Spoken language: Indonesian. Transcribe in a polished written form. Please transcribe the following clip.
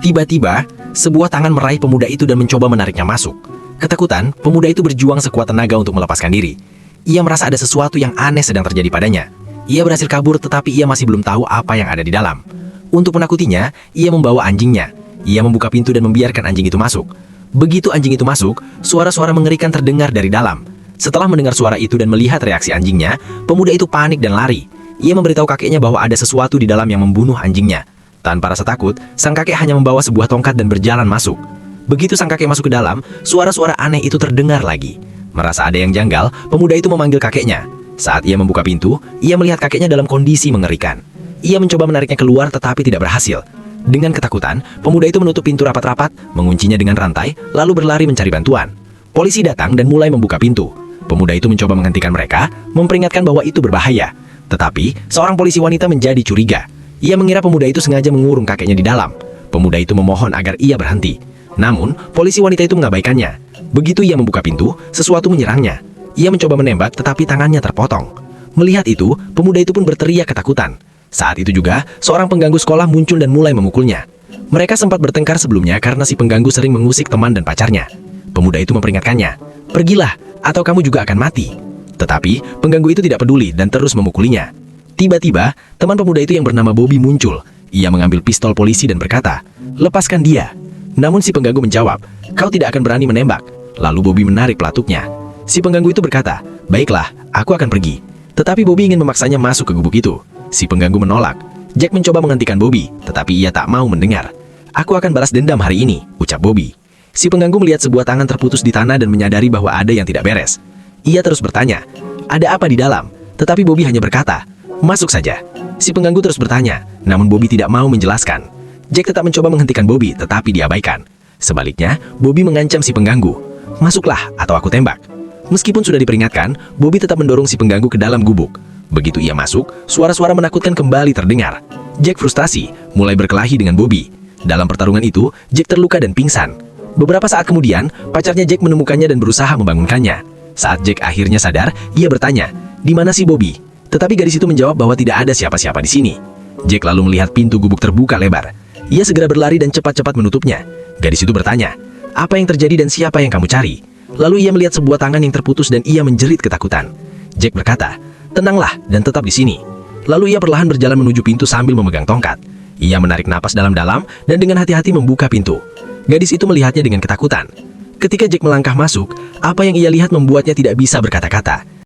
Tiba-tiba, sebuah tangan meraih pemuda itu dan mencoba menariknya masuk. Ketakutan, pemuda itu berjuang sekuat tenaga untuk melepaskan diri. Ia merasa ada sesuatu yang aneh sedang terjadi padanya. Ia berhasil kabur tetapi ia masih belum tahu apa yang ada di dalam. Untuk menakutinya, ia membawa anjingnya. Ia membuka pintu dan membiarkan anjing itu masuk. Begitu anjing itu masuk, suara-suara mengerikan terdengar dari dalam. Setelah mendengar suara itu dan melihat reaksi anjingnya, pemuda itu panik dan lari. Ia memberitahu kakeknya bahwa ada sesuatu di dalam yang membunuh anjingnya. Tanpa rasa takut, sang kakek hanya membawa sebuah tongkat dan berjalan masuk. Begitu sang kakek masuk ke dalam, suara-suara aneh itu terdengar lagi. Merasa ada yang janggal, pemuda itu memanggil kakeknya. Saat ia membuka pintu, ia melihat kakeknya dalam kondisi mengerikan. Ia mencoba menariknya keluar tetapi tidak berhasil. Dengan ketakutan, pemuda itu menutup pintu rapat-rapat, menguncinya dengan rantai, lalu berlari mencari bantuan. Polisi datang dan mulai membuka pintu. Pemuda itu mencoba menghentikan mereka, memperingatkan bahwa itu berbahaya. Tetapi, seorang polisi wanita menjadi curiga. Ia mengira pemuda itu sengaja mengurung kakeknya di dalam. Pemuda itu memohon agar ia berhenti. Namun, polisi wanita itu mengabaikannya. Begitu ia membuka pintu, sesuatu menyerangnya. Ia mencoba menembak tetapi tangannya terpotong. Melihat itu, pemuda itu pun berteriak ketakutan. Saat itu juga, seorang pengganggu sekolah muncul dan mulai memukulnya. Mereka sempat bertengkar sebelumnya karena si pengganggu sering mengusik teman dan pacarnya. Pemuda itu memperingatkannya, "Pergilah, atau kamu juga akan mati." Tetapi, pengganggu itu tidak peduli dan terus memukulinya. Tiba-tiba, teman pemuda itu yang bernama Bobby muncul. Ia mengambil pistol polisi dan berkata, "Lepaskan dia." Namun si pengganggu menjawab, "Kau tidak akan berani menembak." Lalu Bobby menarik pelatuknya. Si pengganggu itu berkata, "Baiklah, aku akan pergi." Tetapi Bobby ingin memaksanya masuk ke gubuk itu. Si pengganggu menolak. Jack mencoba menghentikan Bobby, tetapi ia tak mau mendengar. "Aku akan balas dendam hari ini," ucap Bobby. Si pengganggu melihat sebuah tangan terputus di tanah dan menyadari bahwa ada yang tidak beres. Ia terus bertanya, "Ada apa di dalam?" Tetapi Bobby hanya berkata, "Masuk saja." Si pengganggu terus bertanya, namun Bobby tidak mau menjelaskan. Jack tetap mencoba menghentikan Bobby, tetapi diabaikan. Sebaliknya, Bobby mengancam si pengganggu, "Masuklah, atau aku tembak." Meskipun sudah diperingatkan, Bobby tetap mendorong si pengganggu ke dalam gubuk. Begitu ia masuk, suara-suara menakutkan kembali terdengar. Jack frustasi, mulai berkelahi dengan Bobby. Dalam pertarungan itu, Jack terluka dan pingsan. Beberapa saat kemudian, pacarnya Jack menemukannya dan berusaha membangunkannya. Saat Jack akhirnya sadar, ia bertanya, "Di mana si Bobby?" Tetapi gadis itu menjawab bahwa tidak ada siapa-siapa di sini. Jack lalu melihat pintu gubuk terbuka lebar. Ia segera berlari dan cepat-cepat menutupnya. Gadis itu bertanya, "Apa yang terjadi dan siapa yang kamu cari?" Lalu ia melihat sebuah tangan yang terputus dan ia menjerit ketakutan. Jack berkata, "Tenanglah dan tetap di sini." Lalu ia perlahan berjalan menuju pintu sambil memegang tongkat. Ia menarik napas dalam-dalam dan dengan hati-hati membuka pintu. Gadis itu melihatnya dengan ketakutan. Ketika Jack melangkah masuk, apa yang ia lihat membuatnya tidak bisa berkata-kata.